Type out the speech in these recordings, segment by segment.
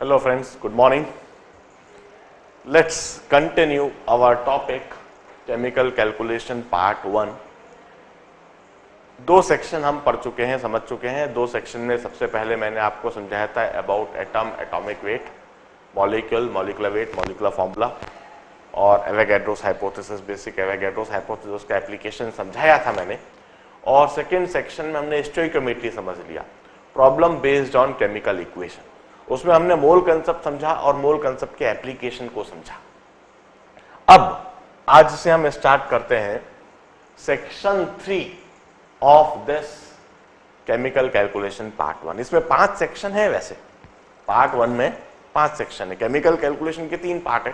Hello friends, good morning. Let's continue our topic chemical calculation part 1. दो section हम पढ़ चुके हैं, समझ चुके हैं. दो सेक्शन में सबसे पहले मैंने आपको समझाया था about atom, atomic weight, molecule, molecular weight, molecular formula और Avogadro's hypothesis, basic Avogadro's hypothesis का एप्लीकेशन समझाया था मैंने. और सेकेंड सेक्शन में हमने स्टोइकियोमेट्री समझ लिया, problem based on chemical equation. उसमें हमने मोल कंसेप्ट समझा और मोल कंसेप्ट के एप्लीकेशन को समझा. अब आज से हम स्टार्ट करते हैं section 3 of this chemical calculation part 1. इसमें 5 सेक्शन है. वैसे पार्ट 1 में 5 सेक्शन है. केमिकल कैलकुलेशन के 3 पार्ट है.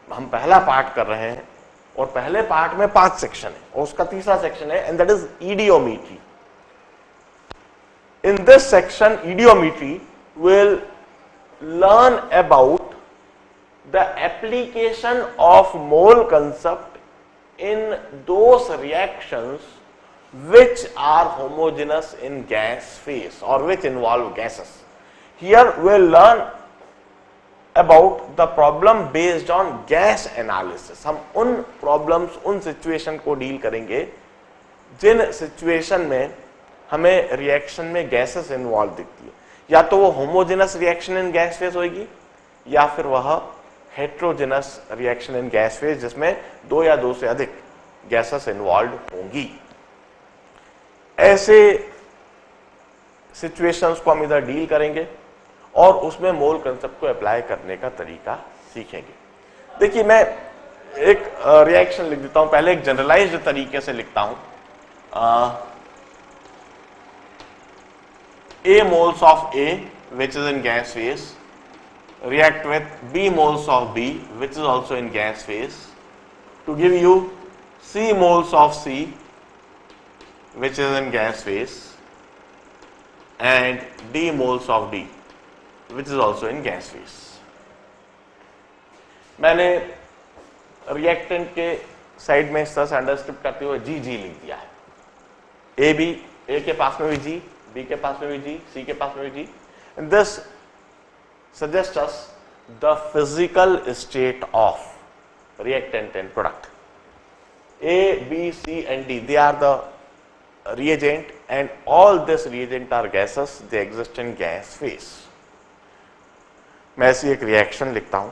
हम पहला पार्ट कर रहे हैं और पहले पार्ट में 5 सेक्शन है और उसका तीसरा सेक्शन है, and that is eudiometry. In this section eudiometry will learn about the application of mole concept in those reactions which are homogeneous in gas phase or which involve gases. Here we'll learn about the problem based on gas analysis. हम उन problems, उन situation को deal करेंगे जिन situation में हमें reaction में gases involved दिखती है. या तो वो homogeneous reaction in gas phase होगी या फिर वह heterogeneous reaction in gas phase जिसमें 2 या 2 से अधिक गैसेस इन्वॉल्व होंगी. ऐसे सिचुएशंस को हम इधर डील करेंगे और उसमें मोल कंसेप्ट को अप्लाई करने का तरीका सीखेंगे. देखिए, मैं एक रिएक्शन लिख देता हूं. पहले एक जनरलाइज्ड तरीके से लिखता हूं. A moles of A, which is in gas phase, react with B moles of B, which is also in gas phase, to give you C moles of C, which is in gas phase, and D moles of D, which is also in gas phase. मैंने reactant के side में इस तरह से अंडरस्क्रिप्ट करते हुए जी लिख दिया है. ए बी, ए के पास में भी जी, बी के पास में भी जी, सी के पास में भी जी. And this suggests us the physical state of reactant and product. A, B, C and D, they are the reagent and all this reagent are gases. They exist in gas phase. मैं ऐसी एक reaction लिखता हूं.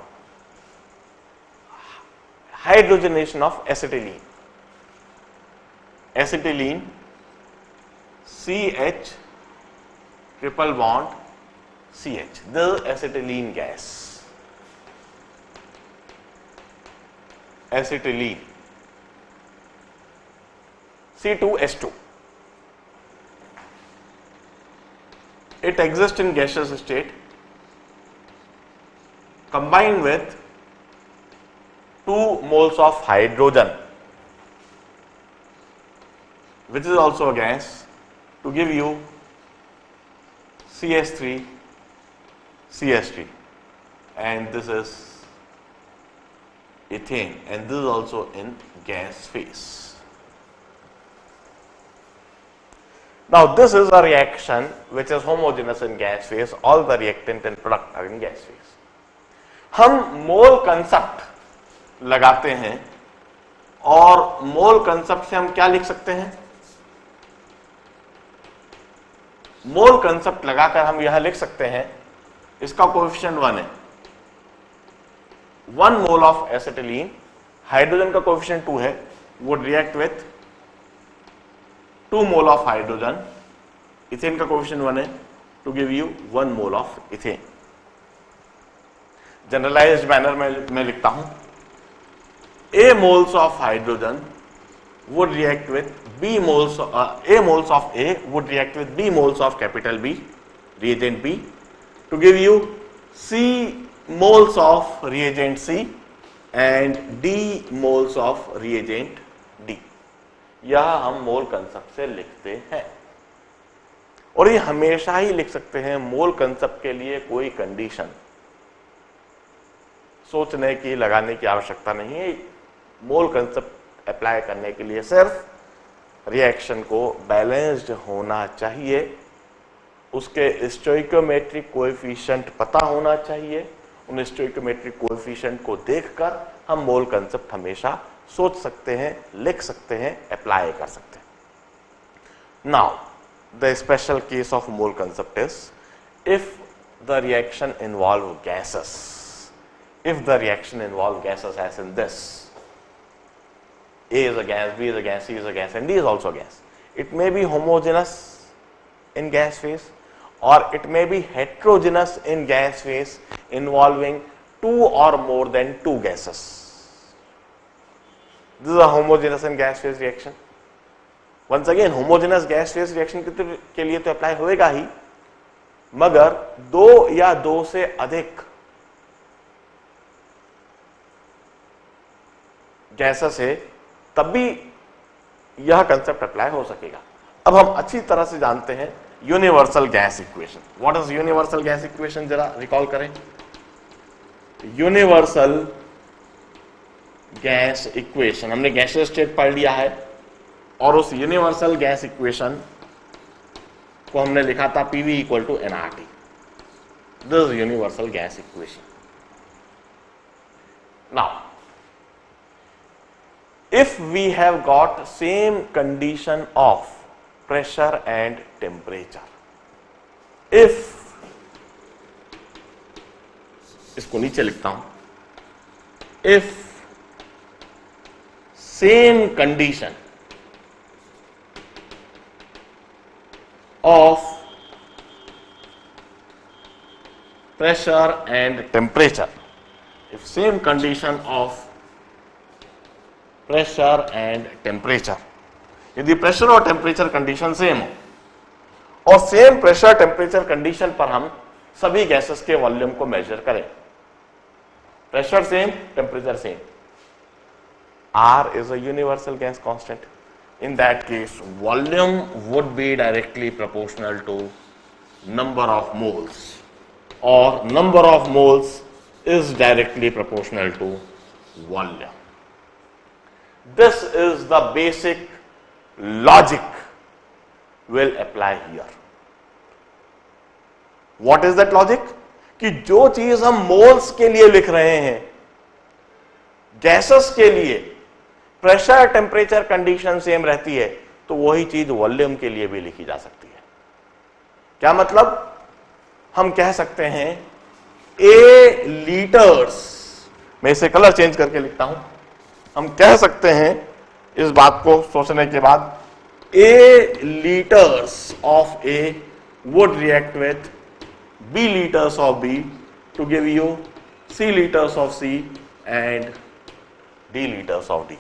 Hydrogenation of acetylene. Acetylene CH triple bond CH. The acetylene gas. Acetylene C2H2. It exists in gaseous state combined with 2 moles of hydrogen, which is also a gas, to give you CH3 CH3, and this is ethane, and this is also in gas phase. Now this is a reaction which is homogeneous in gas phase. All the reactant and product are in gas phase. हम मोल concept लगाते हैं और मोल concept से हम क्या लिख सकते हैं? मोल कंसेप्ट लगाकर हम यह लिख सकते हैं, इसका कोएफिशिएंट 1 है. 1 मोल ऑफ एसिटिलीन, हाइड्रोजन का कोएफिशिएंट 2 है, would react with 2 mole of hydrogen. Ethane का कोएफिशिएंट 1 है, to give you 1 mole of ethane. Generalized manner में मैं लिखता हूं, A moles of hydrogen would react with B moles, A moles of A would react with B moles of capital B, reagent B, to give you C moles of reagent C and D moles of reagent D. यह हम मोल concept से लिखते हैं और ये हमेशा ही लिख सकते हैं. मोल कंसेप्ट के लिए कोई कंडीशन सोचने की, लगाने की आवश्यकता नहीं है. मोल कंसेप्ट अप्लाई करने के लिए सिर्फ रिएक्शन को बैलेंस्ड होना चाहिए, उसके स्टोइकोमेट्रिक कोएफिशिएंट पता होना चाहिए। उन स्टोइकोमेट्रिक कोएफिशिएंट को देखकर हम मोल कंसेप्ट हमेशा सोच सकते हैं, लिख सकते हैं, अप्लाई कर सकते हैं। Now the special case of mole concept is if the reaction involve gases, if the reaction involve gases as in this, A is a gas, B is a gas, C is a gas, and D is also a gas. It may be homogeneous in gas phase or it may be heterogeneous in gas phase involving two or more than two gases. This is a homogeneous in gas phase reaction. Once again, homogeneous gas phase reaction के लिए तो apply होएगा ही, मगर दो या दो से अधिक गैसेस है तब भी यह कंसेप्ट अप्लाई हो सकेगा। अब हम अच्छी तरह से जानते हैं universal gas equation. What is universal gas equation, जरा रिकॉल करें। यूनिवर्सल गैस इक्वेशन, हमने गैसियस स्टेट पढ़ लिया है और उस यूनिवर्सल गैस इक्वेशन को हमने लिखा था PV equal to nRT। This is universal gas equation. Now if we have got same condition of pressure and temperature, if इसको नीचे लिखता हूं, if same condition of pressure and temperature, if same condition of pressure and temperature, यदि pressure और temperature condition same हो और same pressure temperature condition पर हम सभी गैसेस के वॉल्यूम को मेजर करें, pressure same, temperature same, R is a universal gas constant. In that case, volume would be directly proportional to number of moles, or number of moles is directly proportional to volume. This is the basic logic will apply here. What is that logic? कि जो चीज हम moles के लिए लिख रहे हैं, gases के लिए प्रेशर टेम्परेचर कंडीशन सेम रहती है, तो वही चीज वॉल्यूम के लिए भी लिखी जा सकती है। क्या मतलब? हम कह सकते हैं A लीटर्स, मैं इसे कलर चेंज करके लिखता हूं, हम कह सकते हैं इस बात को सोचने के बाद, A liters of A would react with B liters of B to give you C liters of C and D liters of D.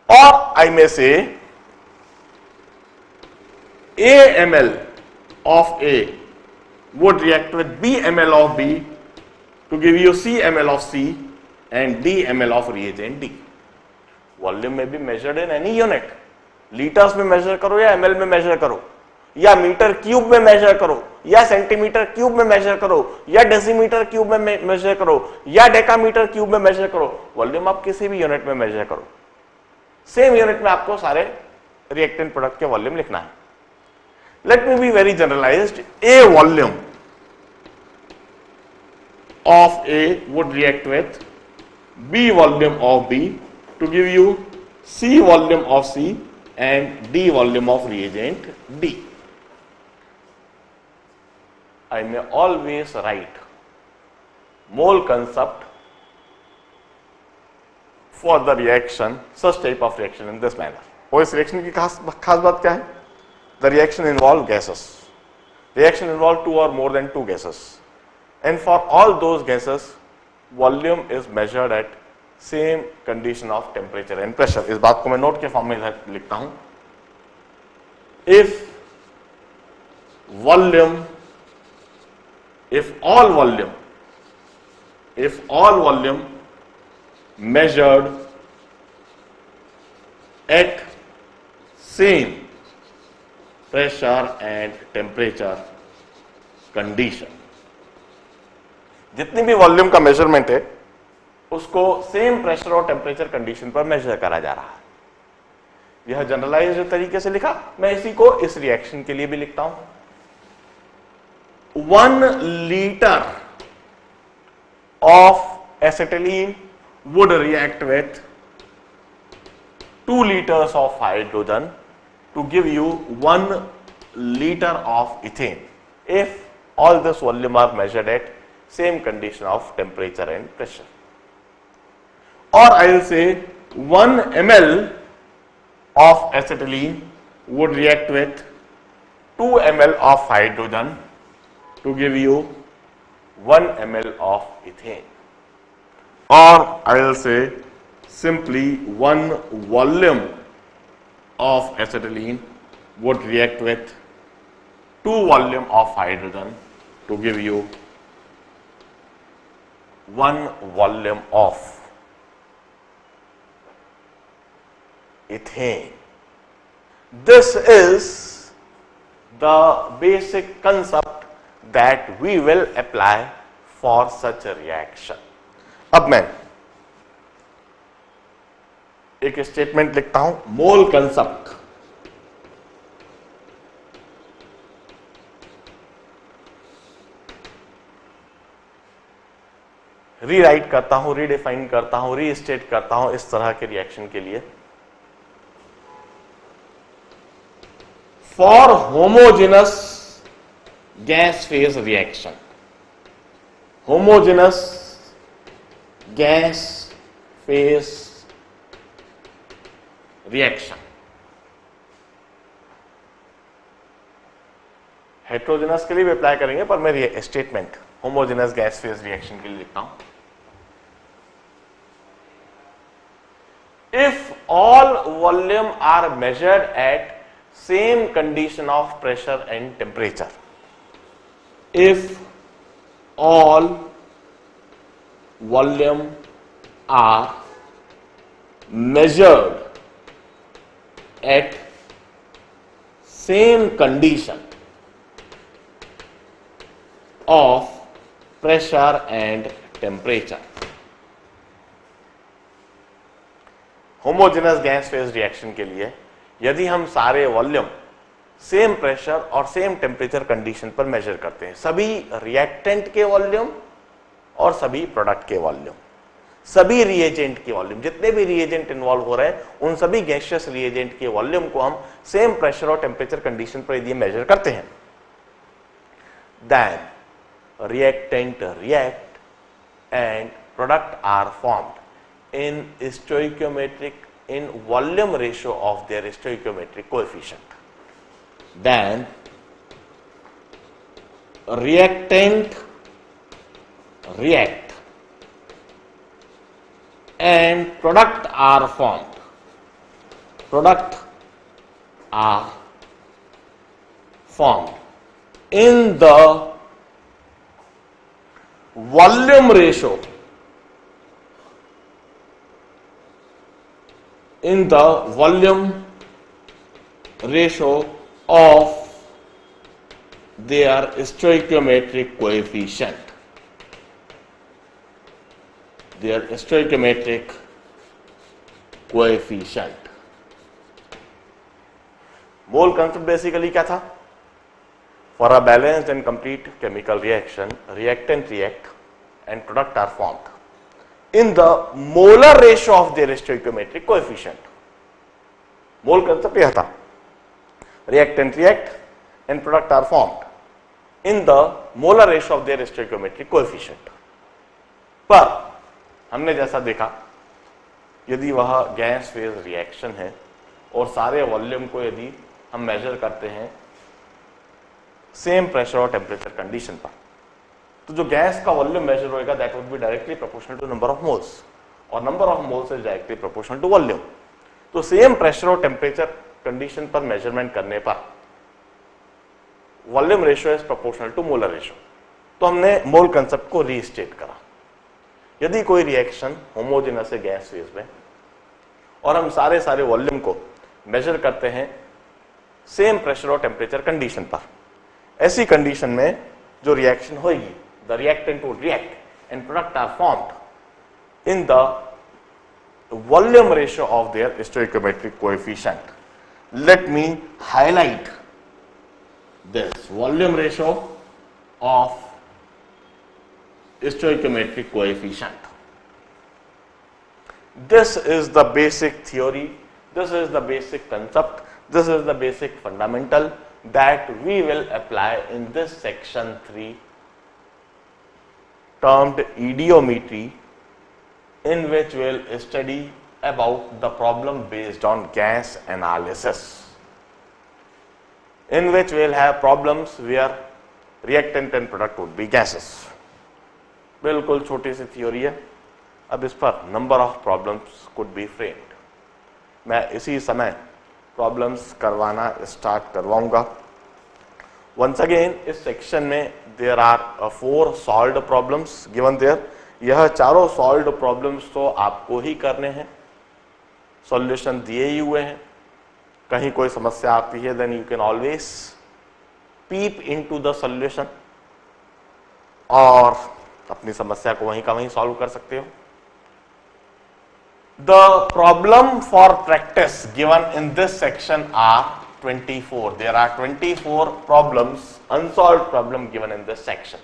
Or I may say A ml of A would react with B ml of B to give you C ml of C and D ml of reagent D. Volume में भी measured in any unit, litres में major करो या ml में major करो या metre cube में major करो या सेंटीमीटर क्यूब में मेजर करो या डेसीमीटर क्यूब में मेजर करो या डेकामीटर क्यूब में मेजर करो, वॉल्यूम आप किसी भी यूनिट में मेजर करो, सेम यूनिट में आपको सारे रिएक्टेंट प्रोडक्ट के वॉल्यूम लिखना है। Let me be very generalized, A volume of A would react with B volume of B to give you C volume of C and D volume of reagent D. I may always write mole concept for the reaction, such type of reaction in this manner. और इस reaction की खास बात क्या है? The reaction involve gases. Reaction involve two or more than two gases. And for all those gases, volume is measured at same condition of temperature and pressure. इस बात को मैं नोट के फॉर्म में लिखता हूं, if all volume measured at same pressure and temperature condition, जितनी भी वॉल्यूम का मेजरमेंट है उसको सेम प्रेशर और टेम्परेचर कंडीशन पर मेजर करा जा रहा है, यह जनरलाइज्ड तरीके से लिखा, मैं इसी को इस रिएक्शन के लिए भी लिखता हूं। 1 liter of acetylene would react with 2 liters of hydrogen to give you 1 liter of ethane if all this volume are measured at same condition of temperature and pressure. Or I will say 1 ml of acetylene would react with 2 ml of hydrogen to give you 1 ml of ethane. Or I will say simply 1 volume of acetylene would react with 2 volume of hydrogen to give you 1 volume of ethane. This is the basic concept that we will apply for such a reaction. अब मैं एक statement लिखता हूं, मोल concept. Rewrite करता हूं, redefine करता हूं, restate करता हूं इस तरह के रिएक्शन के लिए। For homogeneous gas phase reaction, homogeneous gas phase reaction, heterogeneous के लिए भी अप्लाई करेंगे, पर मैं statement homogeneous gas phase reaction के लिए लिखता हूं। If all volume are measured at same condition of pressure and temperature, if all volume are measured at same condition of pressure and temperature, homogeneous gas phase reaction के लिए यदि हम सारे volume same pressure और same temperature condition पर major करते हैं, सभी रिएक्टेंट के वॉल्यूम और सभी प्रोडक्ट के वॉल्यूम, सभी रिएजेंट के वॉल्यूम, जितने भी रिएजेंट इन्वॉल्व हो रहे हैं उन सभी गैसियस रिएजेंट के वॉल्यूम को हम सेम प्रेशर और टेम्परेचर कंडीशन पर यदि मेजर करते हैं, then reactant react and product are formed in stoichiometric in volume ratio of their stoichiometric coefficient. Then reactant react and product are formed. Product are formed in the volume ratio, in the volume ratio of their stoichiometric coefficient. Their stoichiometric coefficient. Mole concept basically क्या था? For a balanced and complete chemical reaction, reactant react and product are formed in the molar ratio of their stoichiometric coefficient. Mole concept यह था, reactant react and product are formed in the molar ratio of their stoichiometric coefficient. पर हमने जैसा देखा, यदि वह gas phase reaction है और सारे वॉल्यूम को यदि हम मेजर करते हैं सेम प्रेशर और टेम्परेचर कंडीशन पर, तो जो गैस का वॉल्यूम मेजर होएगा that would be directly proportional to number of moles, और number of moles is directly proportional to volume. तो सेम प्रेशर और टेम्परेचर कंडीशन पर मेजरमेंट करने पर volume ratio is proportional to molar ratio. तो हमने mole concept को restate करा। यदि कोई रिएक्शन होमोजेनस है गैस फेज में और हम सारे वॉल्यूम को मेजर करते हैं सेम प्रेशर और टेम्परेचर कंडीशन पर, ऐसी कंडीशन में जो रिएक्शन होगी, the reactant would react and product are formed in the volume ratio of their stoichiometric coefficient. let me highlight this volume ratio of stoichiometric coefficient. This is the basic theory, this is the basic concept, this is the basic fundamental that we will apply in this section 3 termed idiometry, in which we will study about the problem based on gas analysis, in which we will have problems where reactant and product would be gases. बिल्कुल छोटी सी theory है. अब इस पर number of problems could be framed. मैं इसी समय problems करवाना स्टार्ट करवाऊंगा. वंस अगेन इस सेक्शन में there are 4 solved problems given there. यह चारों सॉल्व्ड प्रॉब्लम्स तो आपको ही करने हैं, सॉल्यूशन दिए ही हुए हैं. कहीं कोई समस्या आती है then you can always peep into the solution और अपनी समस्या को वहीं का वहीं सॉल्व कर सकते हो. The problem for practice given in this section are 24. There are 24 problems, unsolved problem given in this section.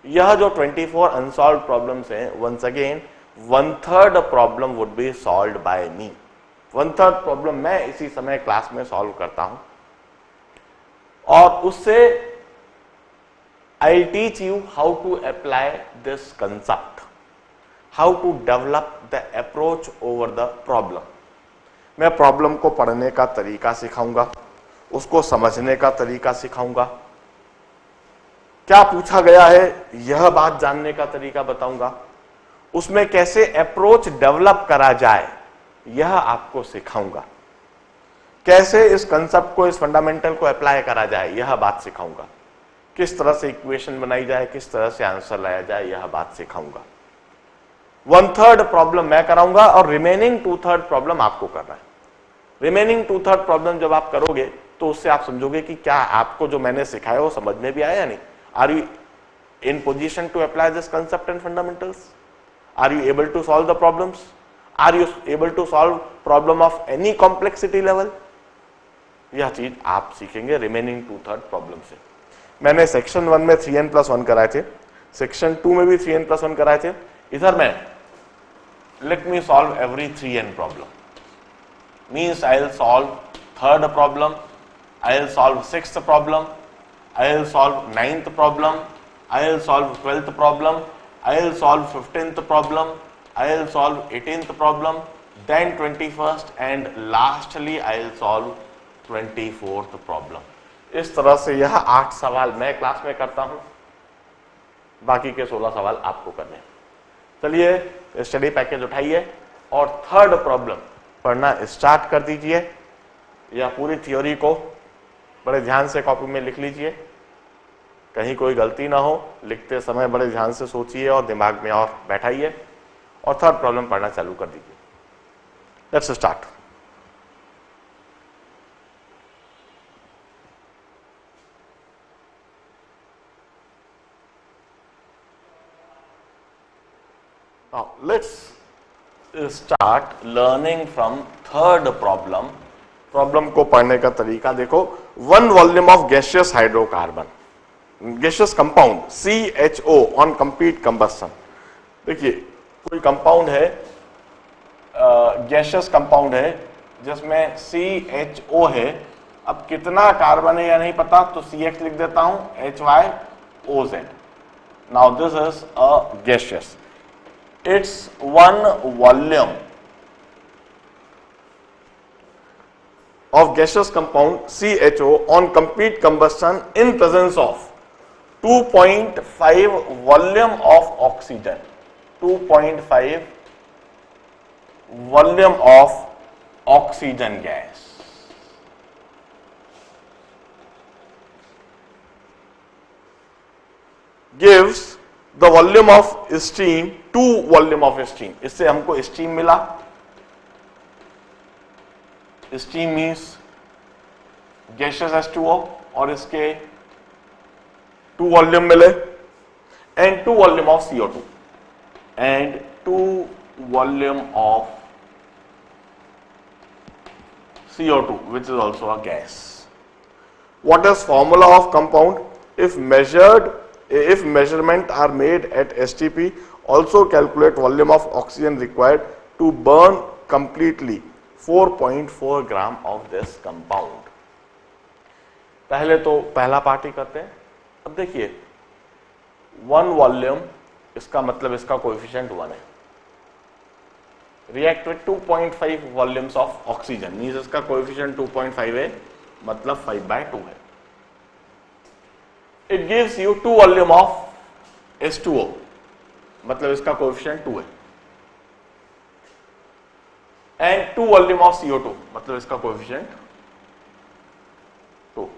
यह जो 24 अनसॉल्व्ड प्रॉब्लम्स हैं, once again 1/3 problem would be solved by me. 1/3 problem मैं इसी समय क्लास में सॉल्व करता हूं और उससे I'll teach you how to apply this concept, how to develop the approach over the problem. मैं प्रॉब्लम को पढ़ने का तरीका सिखाऊंगा, उसको समझने का तरीका सिखाऊंगा, क्या पूछा गया है यह बात जानने का तरीका बताऊंगा, उसमें कैसे अप्रोच डेवलप करा जाए यह आपको सिखाऊंगा, कैसे इस कंसेप्ट को, इस फंडामेंटल को अप्लाई करा जाए यह बात सिखाऊंगा, किस तरह से इक्वेशन बनाई जाए, किस तरह से आंसर लाया जाए यह बात सिखाऊंगा. 1/3 प्रॉब्लम मैं कराऊंगा और रिमेनिंग 2/3 प्रॉब्लम आपको करना है. रिमेनिंग 2/3 प्रॉब्लम जब आप करोगे तो उससे आप समझोगे कि क्या आपको जो मैंने सिखाया वो समझ में भी आया या नहीं. Are you in position to apply this concept and fundamentals? Are you able to solve the problems? Are you able to solve problem of any complexity level? यह चीज आप सीखेंगे रिमेनिंग 2/3 प्रॉब्लम से. मैंने सेक्शन 1 में 3n+1 कराए थे, section 2 में भी 3n+1 कराए थे. इधर मैं let me solve every 3n problem. Means I will solve 3rd problem, I will solve 6th problem, I will solve 9th problem, I will solve 12th problem, I will solve 15th problem, I will solve 18th problem, then 21st and lastly I will solve 24th problem. इस तरह से यह 8 सवाल मैं class में करता हूं, बाकी के 16 सवाल आपको करने हैं. चलिए स्टडी पैकेज उठाइए और 3rd प्रॉब्लम पढ़ना स्टार्ट कर दीजिए. यह पूरी थ्योरी को बड़े ध्यान से कॉपी में लिख लीजिए, कहीं कोई गलती ना हो. लिखते समय बड़े ध्यान से सोचिए और दिमाग में और बैठाइए और 3rd प्रॉब्लम पढ़ना चालू कर दीजिए. Let's start. Now let's start learning from 3rd problem. Problem को पढ़ने का तरीका देखो. 1 volume of gaseous hydrocarbon, gaseous compound CHO on complete combustion. देखिए कोई कंपाउंड है, गैसियस कंपाउंड है जिसमें CHO है. अब कितना कार्बन है या नहीं पता तो CH लिख देता हूं, HYOZ. Now this is a gaseous. It's 1 volume of gaseous compound CHO on complete combustion in presence of 2.5 volume of oxygen. 2.5 volume of oxygen gas. Gives the volume of steam, 2 volume of steam. इससे हमको steam मिला. Steam means gaseous H2O और इसके 2 volume मिले and 2 volume of CO2 and 2 volume of CO2, which is also a gas. What is formula of compound? If measurement are made at STP, also calculate volume of oxygen required to burn completely 4.4 gram of this compound. पहले तो पहला part ही करते हैं. अब देखिए 1 volume, इसका मतलब इसका कोएफिशिएंट 1 है. React with 2.5 volumes of oxygen, means इसका कोएफिशिएंट 2.5 है, मतलब 5/2 है. It gives you 2 volume of H2O, मतलब इसका कोएफिशिएंट 2 है. एंड 2 वॉल्यूम ऑफ CO2, मतलब इसका कोएफिशिएंट 2.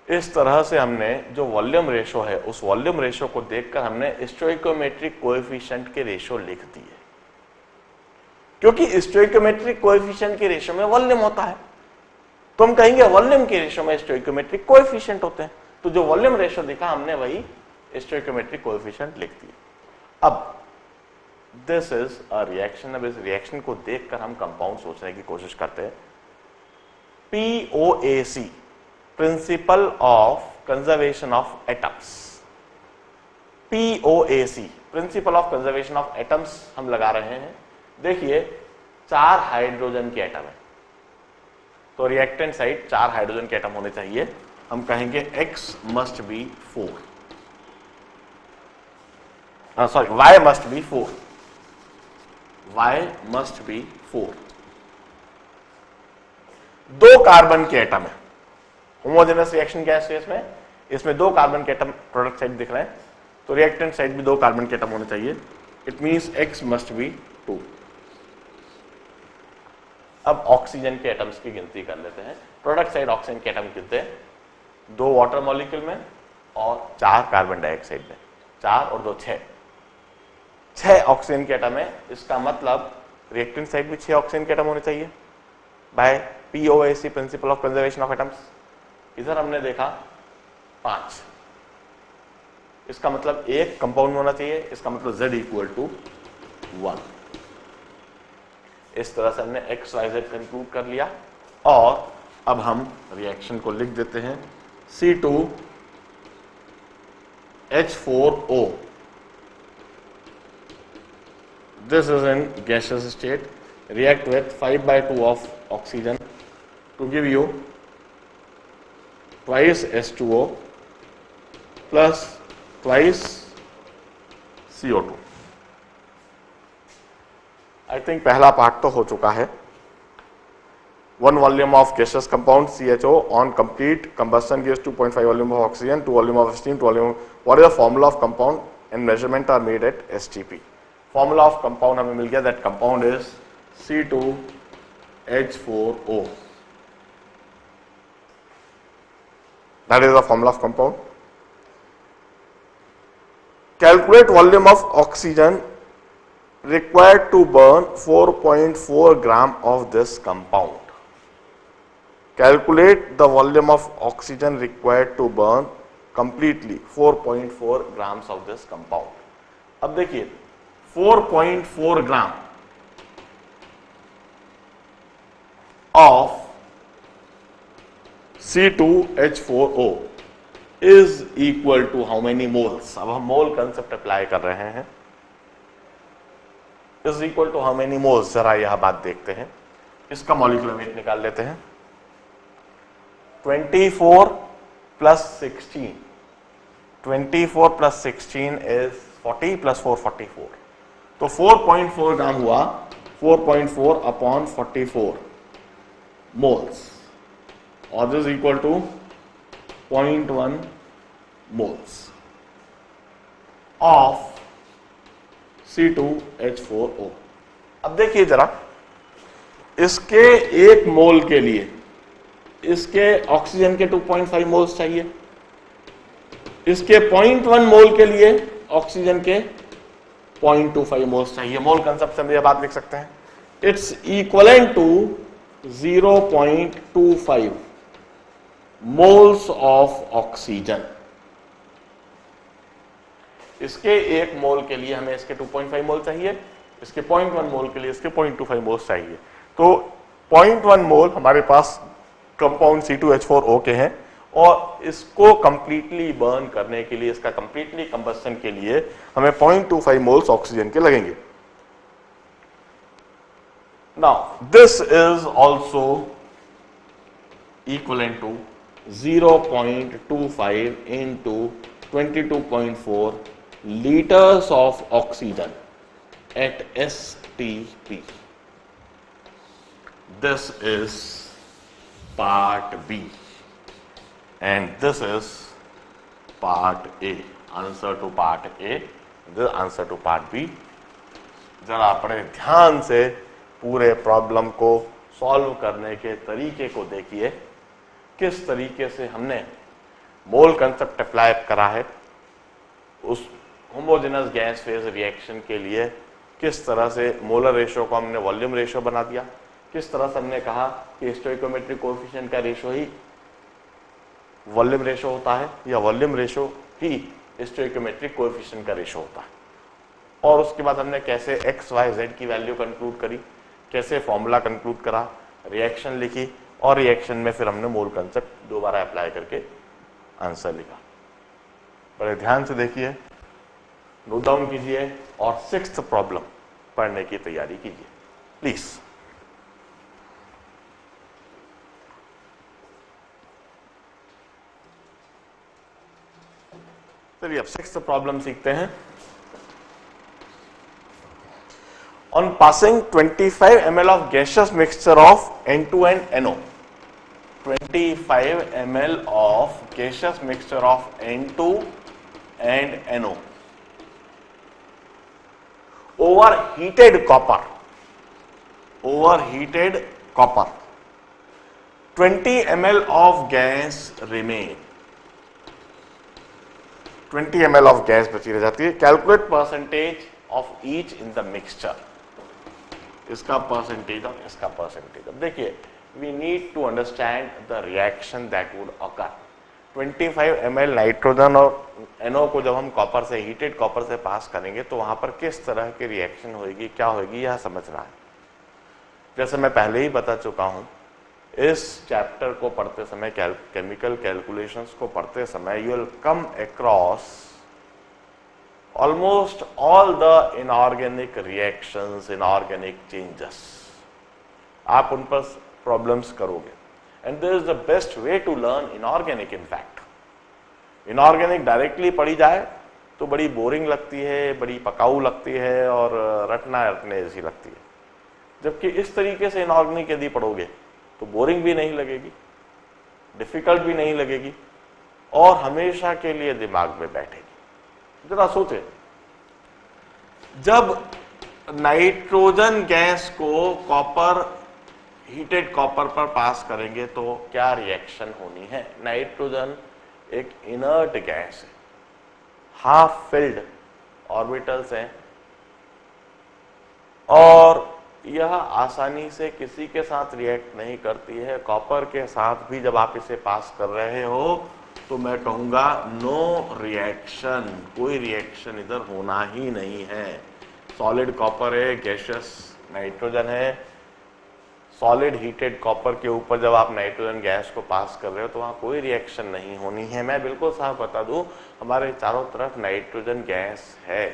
इस तरह से हमने जो वॉल्यूम रेशो है, उस वॉल्यूम रेशो को देखकर हमने स्टोइकोमेट्रिक कोएफिशिएंट के रेशो लिख दिए, क्योंकि स्टोइकोमेट्रिक कोएफिशिएंट के रेशो में वॉल्यूम होता है, तो हम कहेंगे वॉल्यूम के रेशो में स्टोइकोमेट्रिक कोएफिशिएंट होते हैं. तो जो वॉल्यूम रेशो दिखा हमने वही स्टोइकोमेट्रिक कोएफिशिएंट लिख दिए. अब दिस इज अ रिएक्शन. अब इस रिएक्शन को देखकर हम कंपाउंड सोचने की कोशिश करते हैं. POAC, principle of conservation of atoms. POAC, principle of conservation of atoms हम लगा रहे हैं. देखिए 4 हाइड्रोजन के एटम है, तो रिएक्टेंट साइड 4 हाइड्रोजन के एटम होने चाहिए. हम कहेंगे X must be 4, sorry Y must be 4, Y must be 4. 2 carbon के एटम है. होमोजेनस रिएक्शन क्या है इसमें? इसमें 2 कार्बन के एटम प्रोडक्ट साइड दिख रहे हैं, तो रिएक्टेंट साइड भी 2 कार्बन के एटम होने चाहिए. It means X must be 2. अब ऑक्सीजन के एटम्स की गिनती कर लेते हैं. प्रोडक्ट साइड ऑक्सीजन के एटम कितने हैं? 2 वाटर मॉलिक्यूल में और 4 कार्बन डाइऑक्साइड में. 4 और 2 6 ऑक्सीजन के एटम है. इसका मतलब रिएक्टेंट साइड भी 6 ऑक्सीजन के एटम होने चाहिए by POAC, principle of conservation of atoms. इधर हमने देखा 5, इसका मतलब 1 कंपाउंड होना चाहिए. इसका मतलब Z इक्वल टू 1. इस तरह से हमने XYZ कंक्लूड कर लिया. और अब हम रिएक्शन को लिख देते हैं. C2H4O, this is in gaseous state. React with 5/2 of oxygen to give you twice H2O plus twice CO2. I think पहला पार्ट तो हो चुका है. 1 volume of gaseous compound CHO on complete combustion gives 2.5 volume of oxygen, 2 volume of steam, 2 volume. What is the formula of compound? And measurement are made at STP. Formula of compound हमें मिल गया. That compound is C2H4O. That is the formula of compound. Calculate volume of oxygen required to burn 4.4 gram of this compound. Calculate the volume of oxygen required to burn completely 4.4 grams of this compound. अब देखिए 4.4 ग्राम of C2H4O is equal to how many moles? अब हम मोल concept apply कर रहे हैं. is equal to how many moles? जरा यह बात देखते हैं. इसका मॉलिक्यूलर वेट निकाल लेते हैं. 24 plus 16. 24 plus 16 is 40 plus 4 44. तो 4.4 ग्राम हुआ. 4.4 upon 44 moles, or this is equal to 0.1 moles of C2H4O. अब देखिए जरा, इसके 1 मोल के लिए इसके ऑक्सीजन के 2.5 मोल्स चाहिए. इसके 0.1 मोल के लिए ऑक्सीजन के 0.25 मोल्स चाहिए. मोल कंसेप्ट से हम यह बात लिख सकते हैं. It's equivalent to 0.25 moles of oxygen. इसके 1 मोल के लिए हमें इसके 2.5 मोल चाहिए. इसके 0.1 मोल के लिए इसके 0.25 मोल्स चाहिए। तो 0.1 मोल हमारे पास कंपाउंड C2H4O के हैं और इसको कंप्लीटली बर्न करने के लिए, इसका कंप्लीटली कंबस्शन के लिए हमें 0.25 मोल्स ऑक्सीजन के लगेंगे। Now this is also equivalent to 0.25 into 22.4 liters of oxygen at STP. This is part B and this is part A. Answer to part A, the answer to part B. जरा अपने ध्यान से पूरे problem को solve करने के तरीके को देखिए, किस तरीके से हमने मोल कंसेप्ट अप्लाई करा है उस होमोजेनस गैस फेज रिएक्शन के लिए, किस तरह से मोलर रेशियो को हमने वॉल्यूम रेशियो बना दिया, किस तरह से हमने कहा कि स्टोइकोमेट्रिक कोएफिशिएंट का रेशियो ही वॉल्यूम रेशियो होता है या वॉल्यूम रेशियो ही स्टोइकोमेट्रिक कोएफिशिएंट का रेशियो होता है, और उसके बाद हमने कैसे एक्स वाई जेड की वैल्यू कंक्लूड करी, कैसे फॉर्मूला कंक्लूड करा, रिएक्शन लिखी और रिएक्शन में फिर हमने मोल कंसेप्ट दोबारा अप्लाई करके आंसर लिखा। बड़े ध्यान से देखिए, नोट डाउन कीजिए और 6th प्रॉब्लम पढ़ने की तैयारी कीजिए प्लीज। चलिए अब 6th प्रॉब्लम सीखते हैं। On passing 25 ml of gaseous mixture of N2 and NO, 25 ml of gaseous mixture of N2 and NO overheated copper, 20 ml of gas remain, 20 ml of gas बची रह जाती है। Calculate percentage of each in the mixture, इसका percentage और इसका percentage. अब देखिए, we need to understand the reaction that would occur. 25 ml nitrogen और NO को जब हम कॉपर से, हीटेड कॉपर से पास करेंगे तो वहां पर किस तरह की रिएक्शन होगी, क्या होगी, यह समझना है। जैसे मैं पहले ही बता चुका हूं, इस चैप्टर को पढ़ते समय, केमिकल कैलकुलेशंस को पढ़ते समय, you will come across almost all the inorganic reactions, inorganic changes, आप उन पर प्रॉब्लम्स करोगे। and this is the best way to learn inorganic in fact. inorganic directly पढ़ी जाए तो बड़ी बोरिंग लगती है, बड़ी पकाऊ लगती है और रटने जैसी लगती है, जबकि इस तरीके से इनऑर्गेनिक यदि पढ़ोगे तो बोरिंग भी नहीं लगेगी, डिफिकल्ट भी नहीं लगेगी और हमेशा के लिए दिमाग में बैठेगी। जरा सोचे, जब नाइट्रोजन गैस को कॉपर, हीटेड कॉपर पर पास करेंगे तो क्या रिएक्शन होनी है। नाइट्रोजन एक इनर्ट गैस है, हाफ फिल्ड ऑर्बिटल्स हैं और यह आसानी से किसी के साथ रिएक्ट नहीं करती है। कॉपर के साथ भी जब आप इसे पास कर रहे हो तो मैं कहूंगा नो रिएक्शन, कोई रिएक्शन इधर होना ही नहीं है। सॉलिड कॉपर है, गैसियस नाइट्रोजन है, सॉलिड हीटेड कॉपर के ऊपर जब आप नाइट्रोजन गैस को पास कर रहे हो तो वहां कोई रिएक्शन नहीं होनी है। मैं बिल्कुल साफ बता दूं, हमारे चारों तरफ नाइट्रोजन गैस है,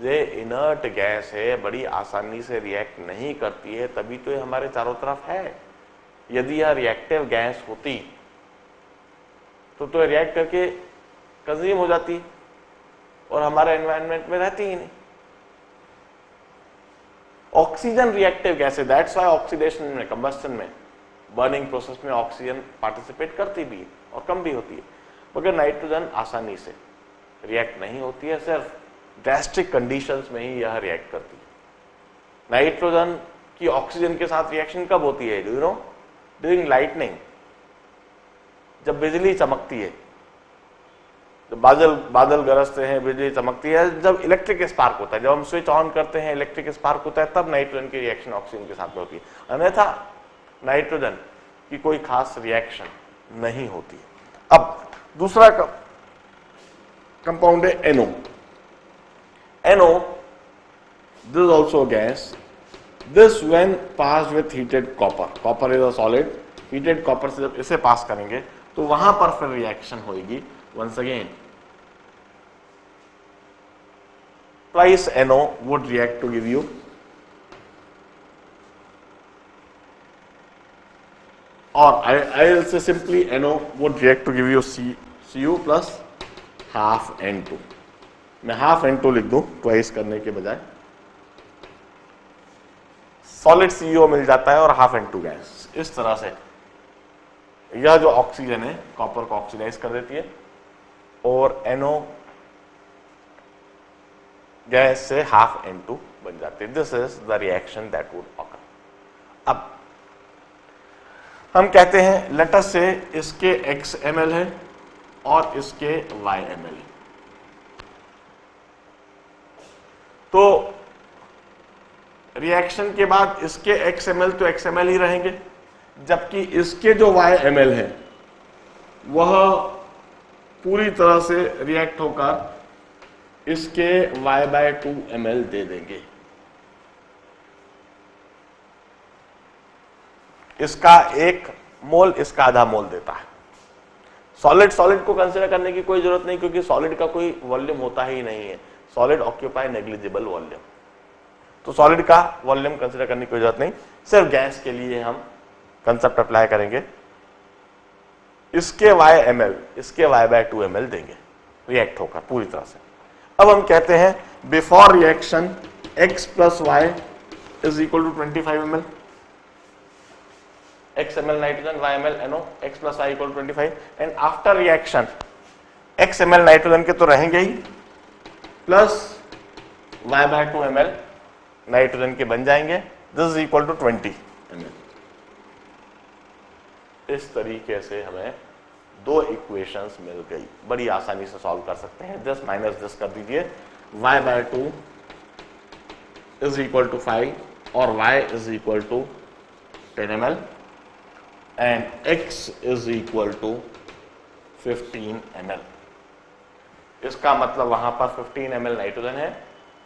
ये इनर्ट गैस है, बड़ी आसानी से रिएक्ट नहीं करती है, तभी तो ये हमारे चारों तरफ है। यदि यह रिएक्टिव गैस होती तो रिएक्ट करके कंज्यूम हो जाती और हमारे एनवायरनमेंट में रहती ही नहीं। ऑक्सीजन रिएक्टिव गैस है, दैट्स व्हाई ऑक्सीडेशन में, कंबस्टन में, बर्निंग प्रोसेस में ऑक्सीजन पार्टिसिपेट करती भी है और कम भी होती है, मगर नाइट्रोजन आसानी से रिएक्ट नहीं होती है, सिर्फ ड्रास्टिक कंडीशंस में ही यह रिएक्ट करती है। नाइट्रोजन की ऑक्सीजन के साथ रिएक्शन कब होती है, do you know? During lightning, जब बिजली चमकती है, जब बादल गरजते हैं, बिजली चमकती है, जब इलेक्ट्रिक स्पार्क होता है, जब हम स्विच ऑन करते हैं इलेक्ट्रिक स्पार्क होता है, तब नाइट्रोजन की रिएक्शन ऑक्सीजन के साथ में होती है, अन्यथा नाइट्रोजन की कोई खास रिएक्शन नहीं होती। अब दूसरा कंपाउंड है NO। NO this is also gas. This when passed with heated copper, copper is a solid, heated copper से जब इसे पास करेंगे तो वहां पर फिर रिएक्शन होगी. Once again twice NO would react to give you or I'll say simply NO would react to give you Cu plus half N2. मैं हाफ N2 लिख दूं ट्वाइस करने के बजाय. सॉलिड CO मिल जाता है और हाफ N2 गैस. इस तरह से यह जो ऑक्सीजन है कॉपर को ऑक्सीडाइज कर देती है और NO गैस से हाफ N2 बन जाती है. This is the reaction that would occur. अब हम कहते हैं लेट अस से इसके x ml है और इसके y ml है. तो रिएक्शन के बाद इसके XML तो XML ही रहेंगे, जबकि इसके जो YML है वह पूरी तरह से रिएक्ट होकर इसके Y/2 ml दे देंगे. इसका 1 मोल इसका आधा मोल देता है. सॉलिड को कंसीडर करने की कोई जरूरत नहीं, क्योंकि सॉलिड का कोई वॉल्यूम होता ही नहीं है. Solid occupy negligible volume. तो सॉलिड का वॉल्यूम कंसीडर करने की जरूरत नहीं. सिर्फ गैस के लिए हम कंसेप्ट अप्लाई करेंगे. इसके YML इसके Y/2 ml देंगे रिएक्ट होकर पूरी तरह से. अब हम कहते हैं before reaction x plus y is equal to 25 ml. x ml nitrogen, y ml NO, x plus y equal to 25. And after reaction x ml nitrogen के तो रहेंगे ही, प्लस Y/2 ml नाइट्रोजन के बन जाएंगे. This is equal to 20 ml. इस तरीके से हमें 2 इक्वेशंस मिल गई. बड़ी आसानी से सॉल्व कर सकते हैं. दिस माइनस दिस कर दीजिए. Y/2 इज इक्वल टू 5 और y is equal to 10 ml and x is equal to 15 ml. इसका मतलब वहां पर 15 ml नाइट्रोजन है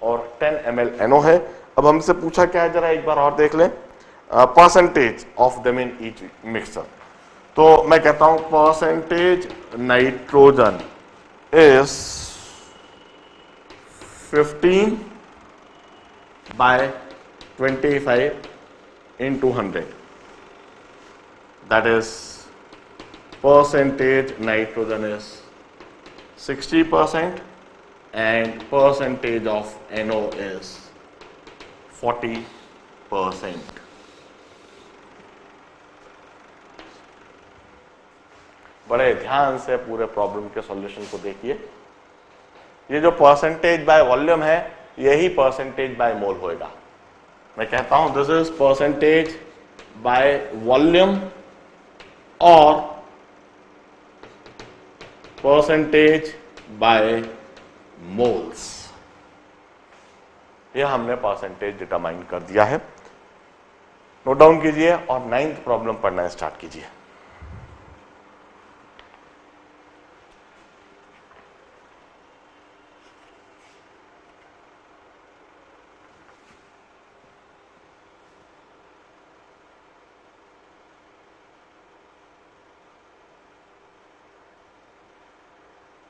और 10 ml NO है. अब हमसे पूछा क्या है, जरा एक बार और देख लें. Percentage of them in each mixture. तो मैं कहता हूं percentage nitrogen is 15 by 25 into 100. That is percentage nitrogen is 60% and percentage of NO is 40%. बड़े ध्यान से पूरे प्रॉब्लम के सॉल्यूशन को देखिए. ये जो परसेंटेज बाय वॉल्यूम है यही परसेंटेज बाय मोल होएगा. मैं कहता हूं this is percentage by volume और परसेंटेज बाय मोल्स. यह हमने परसेंटेज डिटरमाइन कर दिया है. नोट डाउन कीजिए और 9th प्रॉब्लम पढ़ना स्टार्ट कीजिए.